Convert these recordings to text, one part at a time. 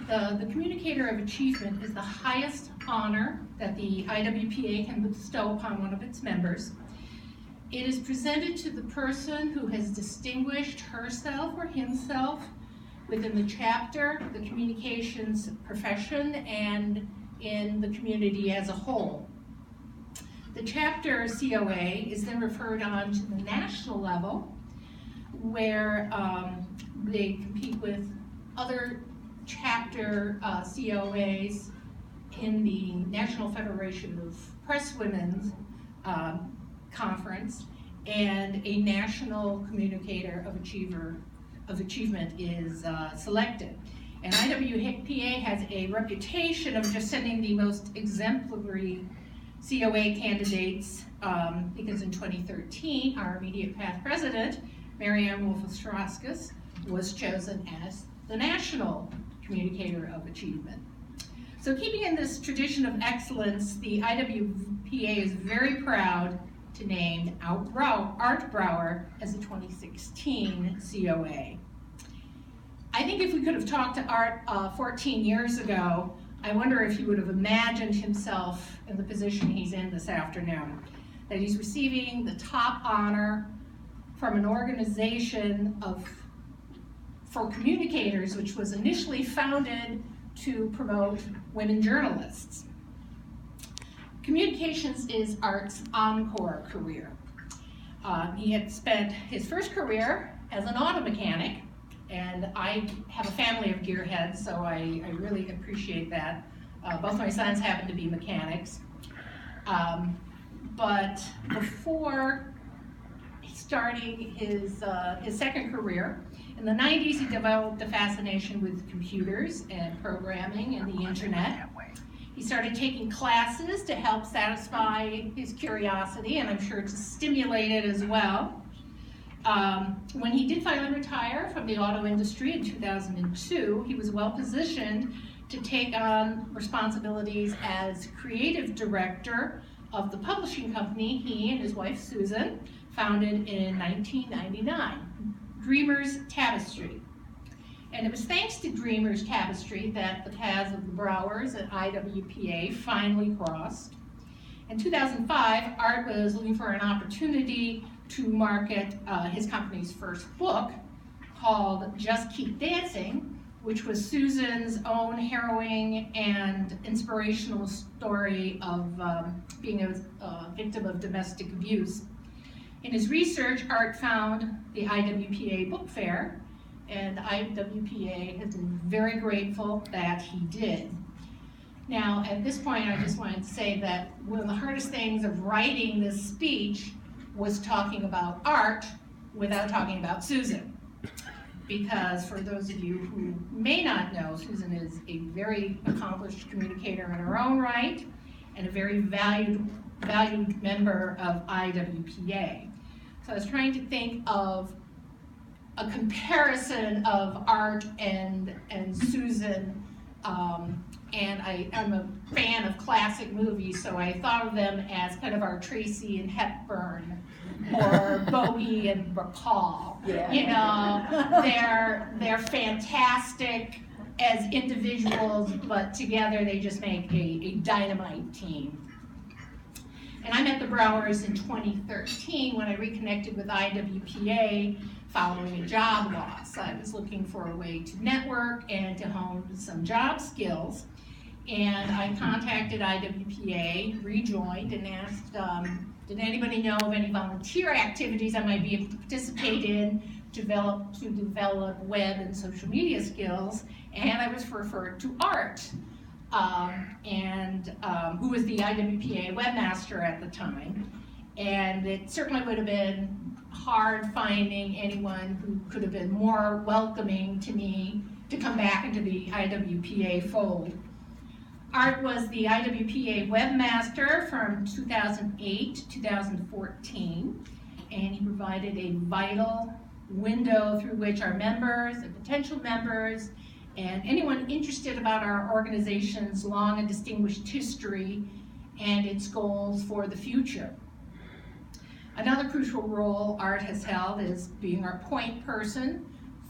The Communicator of Achievement is the highest honor that the IWPA can bestow upon one of its members. It is presented to the person who has distinguished herself or himself within the chapter, the communications profession, and in the community as a whole. The chapter COA is then referred on to the national level, where they compete with other chapter COAs in the National Federation of Press Women's Conference, and a National Communicator of Achievement is selected. And IWPA has a reputation of just sending the most exemplary COA candidates, because in 2013, our immediate past president, Marianne Wolf-Ostrowskis, was chosen as the National Communicator of Achievement. So keeping in this tradition of excellence, the IWPA is very proud to name Art Brauer as the 2016 COA. I think if we could have talked to Art 14 years ago, I wonder if he would have imagined himself in the position he's in this afternoon, that he's receiving the top honor from an organization for communicators, which was initially founded to promote women journalists. Communications is Art's encore career. He had spent his first career as an auto mechanic, and I have a family of gearheads, so I really appreciate that. Both my sons happen to be mechanics. But before starting his second career, in the 90s he developed a fascination with computers and programming and the internet. He started taking classes to help satisfy his curiosity, and I'm sure to stimulate it as well. When he did finally retire from the auto industry in 2002, he was well positioned to take on responsibilities as creative director of the publishing company he and his wife Susan founded in 1999, Dreamers Tapestry. And it was thanks to Dreamers Tapestry that the paths of the Brauers at IWPA finally crossed. In 2005, Art was looking for an opportunity to market his company's first book, called Just Keep Dancing, which was Susan's own harrowing and inspirational story of being a victim of domestic abuse. In his research, Art found the IWPA Book Fair, and IWPA has been very grateful that he did. Now, at this point, I just wanted to say that one of the hardest things of writing this speech was talking about Art without talking about Susan. Because for those of you who may not know, Susan is a very accomplished communicator in her own right, and a very valued member of IWPA. So I was trying to think of a comparison of Art and Susan, and I'm a fan of classic movies, so I thought of them as kind of our Tracy and Hepburn, or Bowie and Bacall. Yeah. You know, they're fantastic as individuals, but together they just make a dynamite team. And I met the Brauers in 2013 when I reconnected with IWPA following a job loss. I was looking for a way to network and to hone some job skills. And I contacted IWPA, rejoined, and asked, did anybody know of any volunteer activities I might be able to participate in to develop web and social media skills? And I was referred to Art, who was the IWPA webmaster at the time. And it certainly would have been hard finding anyone who could have been more welcoming to me to come back into the IWPA fold. Art was the IWPA webmaster from 2008 to 2014, and he provided a vital window through which our members and potential members and anyone interested about our organization's long and distinguished history and its goals for the future. Another crucial role Art has held is being our point person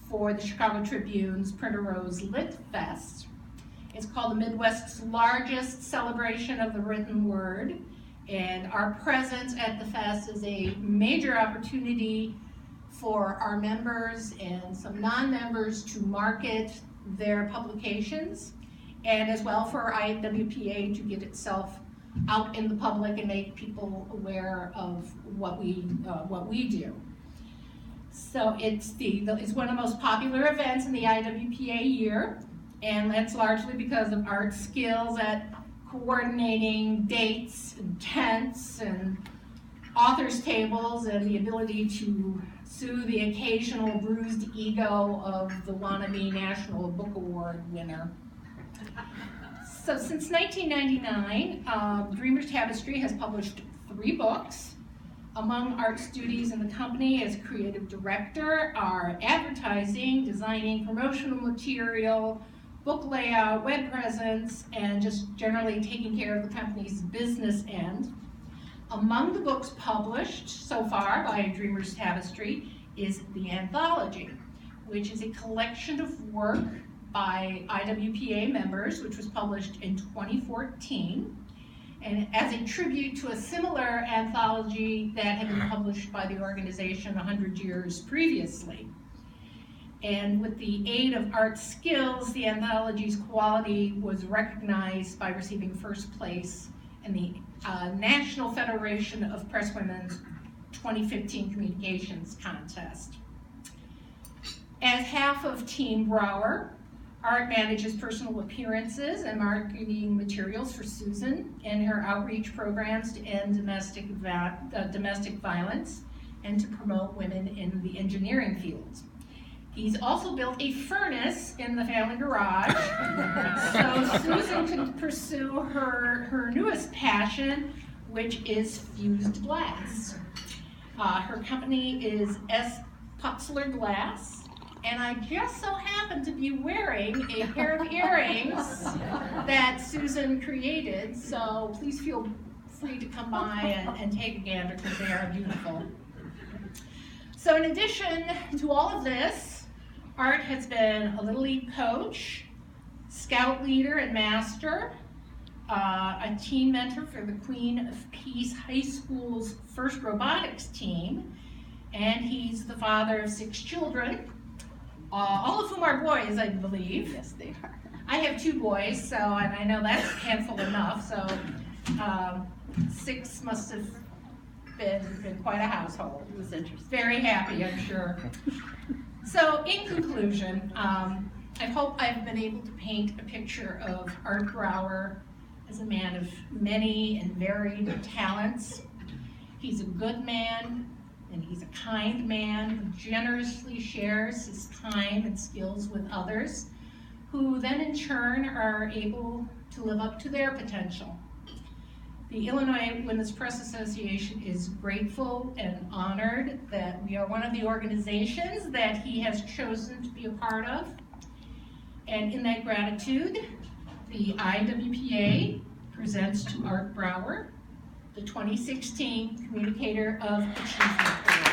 for the Chicago Tribune's Printer Rose Lit Fest. It's called the Midwest's largest celebration of the written word. And our presence at the fest is a major opportunity for our members and some non-members to market their publications, and as well for IWPA to get itself out in the public and make people aware of what we do. So it's one of the most popular events in the IWPA year, and that's largely because of Art's skills at coordinating dates and tents and authors' tables and the ability to soothe the occasional bruised ego of the wannabe National Book Award winner. So since 1999, Dreamers Tapestry has published 3 books. Among Art's duties in the company as creative director are advertising, designing promotional material, book layout, web presence, and just generally taking care of the company's business end. Among the books published so far by Dreamers Tapestry is the Anthology, which is a collection of work by IWPA members, which was published in 2014, and as a tribute to a similar anthology that had been published by the organization 100 years previously. And with the aid of Art's skills, the anthology's quality was recognized by receiving first place in the National Federation of Presswomen's 2015 Communications Contest. As half of Team Brauer, Art manages personal appearances and marketing materials for Susan and her outreach programs to end domestic violence and to promote women in the engineering fields. He's also built a furnace in the family garage so Susan can pursue her newest passion, which is fused glass. Her company is S. Putzler Glass, and I just so happen to be wearing a pair of earrings that Susan created, so please feel free to come by and take a gander because they are beautiful. So in addition to all of this, Art has been a Little League coach, scout leader and master, a team mentor for the Queen of Peace High School's first robotics team, and he's the father of 6 children, all of whom are boys, I believe. Yes, they are. I have 2 boys, so, and I know that's a handful enough, so 6 must have been quite a household. It was interesting. Very happy, I'm sure. So, in conclusion, I hope I've been able to paint a picture of Art Brauer as a man of many and varied talents. He's a good man, and he's a kind man who generously shares his time and skills with others, who then in turn are able to live up to their potential. The Illinois Women's Press Association is grateful and honored that we are one of the organizations that he has chosen to be a part of. And in that gratitude, the IWPA presents to Art Brauer the 2016 Communicator of Achievement Award.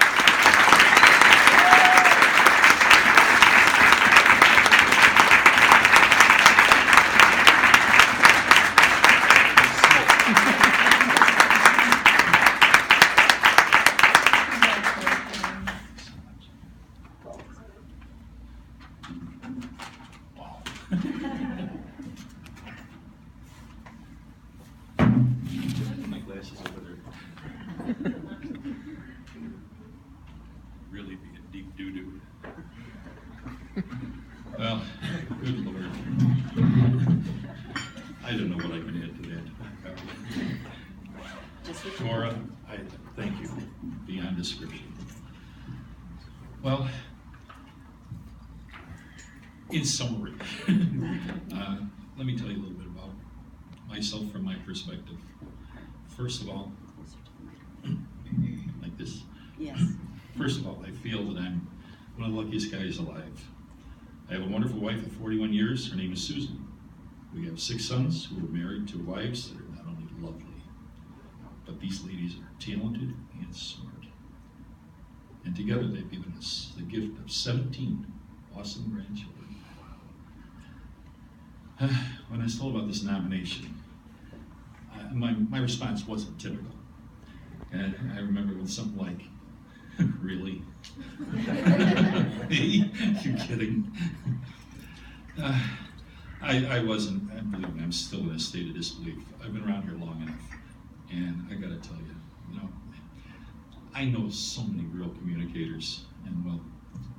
My glasses over there. Really be a deep doo-doo. Well, good Lord. I don't know what I can add to that. Cora, I thank you beyond description. Well, in summary, let me tell you a little bit about myself from my perspective. First of all, like this. Yes. First of all, I feel that I'm one of the luckiest guys alive. I have a wonderful wife of 41 years. Her name is Susan. We have 6 sons who are married to wives that are not only lovely, but these ladies are talented and smart. And together they've given us the gift of 17 awesome grandchildren. When I was told about this nomination, my response wasn't typical. And I remember with something like, really? Me? You kidding? I wasn't, and believe me, I'm still in a state of disbelief. I've been around here long enough, and I gotta tell you, I know so many real communicators, and well,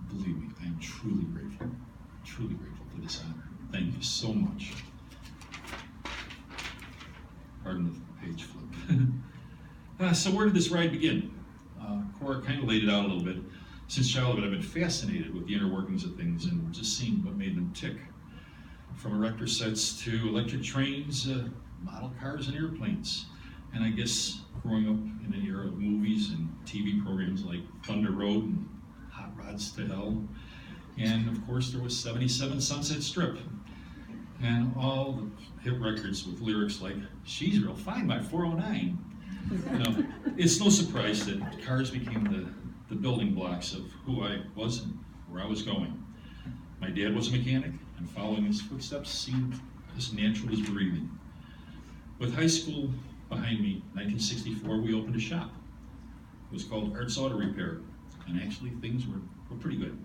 believe me, I am truly grateful for this honor. Thank you so much. Pardon the page flip. So where did this ride begin? Cora kind of laid it out a little bit. Since childhood, I've been fascinated with the inner workings of things and just seeing what made them tick. From erector sets to electric trains, model cars and airplanes. And I guess growing up in an era of movies and TV programs like Thunder Road and Hot Rods to Hell. And of course there was 77 Sunset Strip. And all the hit records with lyrics like, "She's real fine by 409. It's no surprise that cars became the building blocks of who I was and where I was going. My dad was a mechanic, and following his footsteps seemed as natural as breathing. With high school behind me, 1964, we opened a shop. It was called Arts Auto Repair, and actually things were pretty good,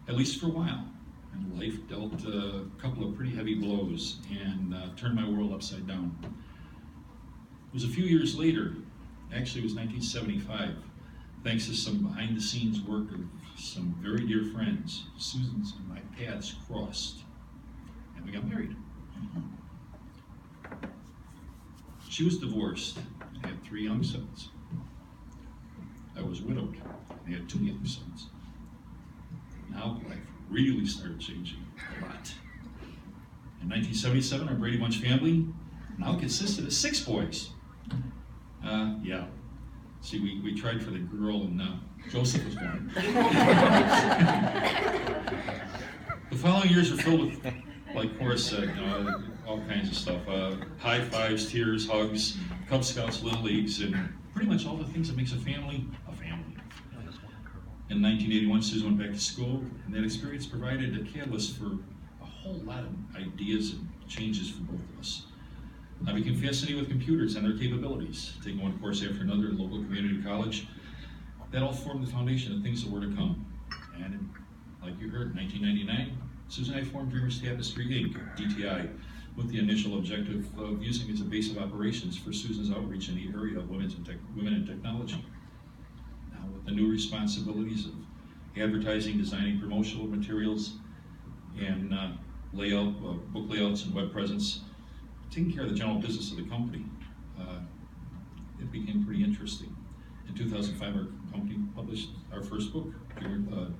at least for a while. And life dealt a couple of pretty heavy blows and turned my world upside down. It was a few years later, actually it was 1975, thanks to some behind-the-scenes work of some very dear friends, Susan's and my paths crossed, and we got married. She was divorced and had 3 young sons. I was widowed and had 2 young sons. Now life really started changing a lot. In 1977, our Brady Bunch family now consisted of 6 boys. Yeah. See, we tried for the girl, and Joseph was born. The following years were filled with, like Cora said, all kinds of stuff. High fives, tears, hugs, Cub Scouts, Little Leagues, and pretty much all the things that makes a family a family. In 1981, Susan went back to school, and that experience provided a catalyst for a whole lot of ideas and changes for both of us. I became fascinated with computers and their capabilities, taking one course after another at local community college. That all formed the foundation of things that were to come. And like you heard, in 1999, Susan and I formed Dreamers Tapestry, Inc., DTI, with the initial objective of using it as a base of operations for Susan's outreach in the area of women in technology. Now, with the new responsibilities of advertising, designing promotional materials, and book layouts and web presence, taking care of the general business of the company, it became pretty interesting. In 2005, our company published our first book,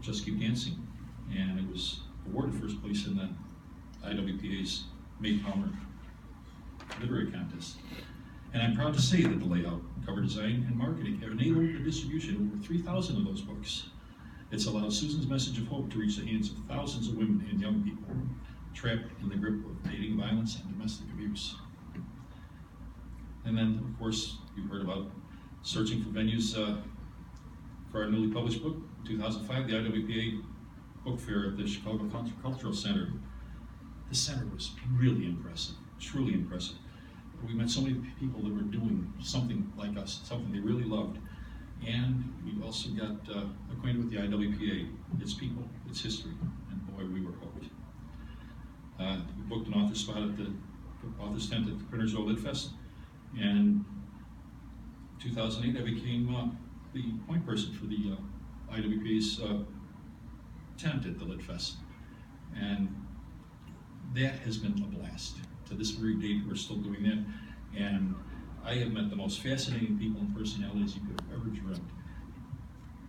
Just Keep Dancing, and it was awarded first place in the IWPA's May Palmer Literary Contest. And I'm proud to say that the layout, cover design, and marketing have enabled the distribution of over 3,000 of those books. It's allowed Susan's message of hope to reach the hands of thousands of women and young people trapped in the grip of dating violence and domestic abuse. And then, of course, you've heard about searching for venues for our newly published book. In 2005, the IWPA Book Fair at the Chicago Cultural Center. The center was really impressive, truly impressive. We met so many people that were doing something like us, something they really loved. And we also got acquainted with the IWPA, its people, its history, and boy, we were hooked. We booked an author spot at the author's tent at the Printers Row Lit Fest, and in 2008 I became the point person for the IWPA's tent at the Lit Fest, and that has been a blast. To this very date, we're still doing that, and I have met the most fascinating people and personalities you could have ever dreamt.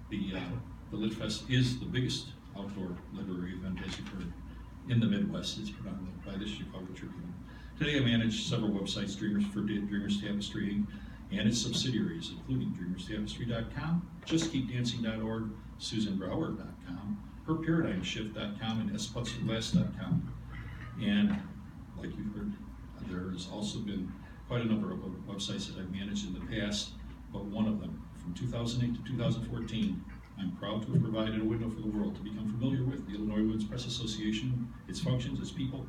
The Lit Fest is the biggest outdoor literary event, as you've heard, in the Midwest. It's put on by the Chicago Tribune. Today I manage several websites, Dreamers Tapestry, Inc., and its subsidiaries, including DreamersTapestry.com, JustKeepDancing.org, SusanBrauer.com, HerParadigmShift.com, and SPutzerGlass.com. And like you've heard, there has also been quite a number of websites that I've managed in the past, but one of them, from 2008 to 2014, I'm proud to have provided a window for the world to become familiar with the Illinois Women's Press Association, its functions, its people,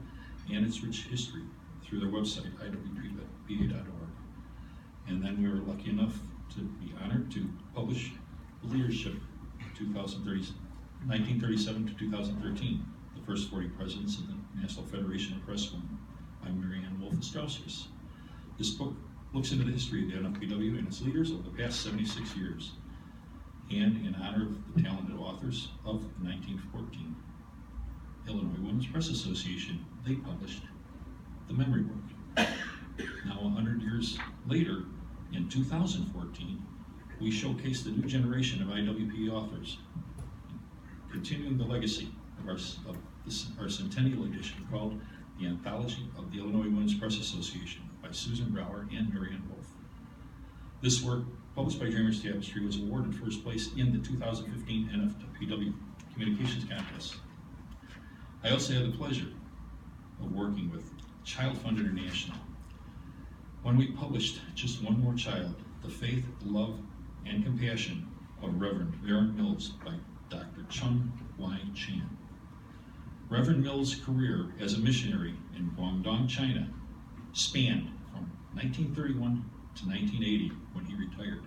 and its rich history through their website, IWPA.org. And then we were lucky enough to be honored to publish Leadership 1937 to 2013, the first 40 presidents of the National Federation of Presswomen by Marianne Wolfe Straussers. This book looks into the history of the NFPW and its leaders over the past 76 years, and in honor of the talented authors of the 1914 Illinois Women's Press Association, they published the memory work. Now 100 years later, in 2014, we showcased the new generation of IWPA authors, continuing the legacy of our centennial edition called The Anthology of the Illinois Women's Press Association by Susan Brauer and Marianne Wolfe. This work, published by Dreamers Tapestry, was awarded first place in the 2015 NFPW Communications Contest. I also had the pleasure of working with Child Fund International when we published Just One More Child, The Faith, Love, and Compassion of Reverend Aaron Mills by Dr. Chung Y. Chan. Reverend Mills' career as a missionary in Guangdong, China spanned from 1931 to 1980 when he retired.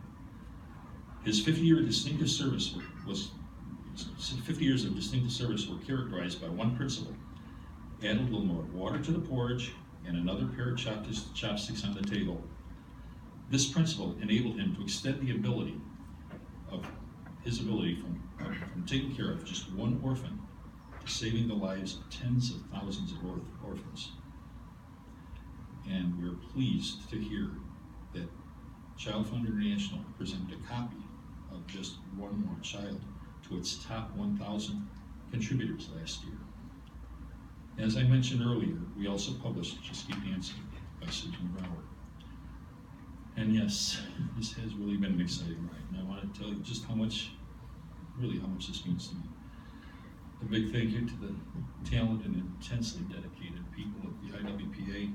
His 50 years of distinctive service were characterized by one principle: add a little more water to the porridge and another pair of chopsticks on the table. This principle enabled him to extend the ability from taking care of just one orphan to saving the lives of tens of thousands of orphans. And we're pleased to hear that Child Fund International presented a copy of Just One More Child to its top 1,000 contributors last year. As I mentioned earlier, we also published Just Keep Dancing by Susan Brauer. And yes, this has really been an exciting ride, and I want to tell you just how much this means to me. A big thank you to the talented and intensely dedicated people of the IWPA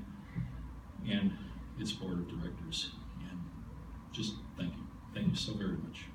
and its board of directors. And just thank you. Thank you so very much.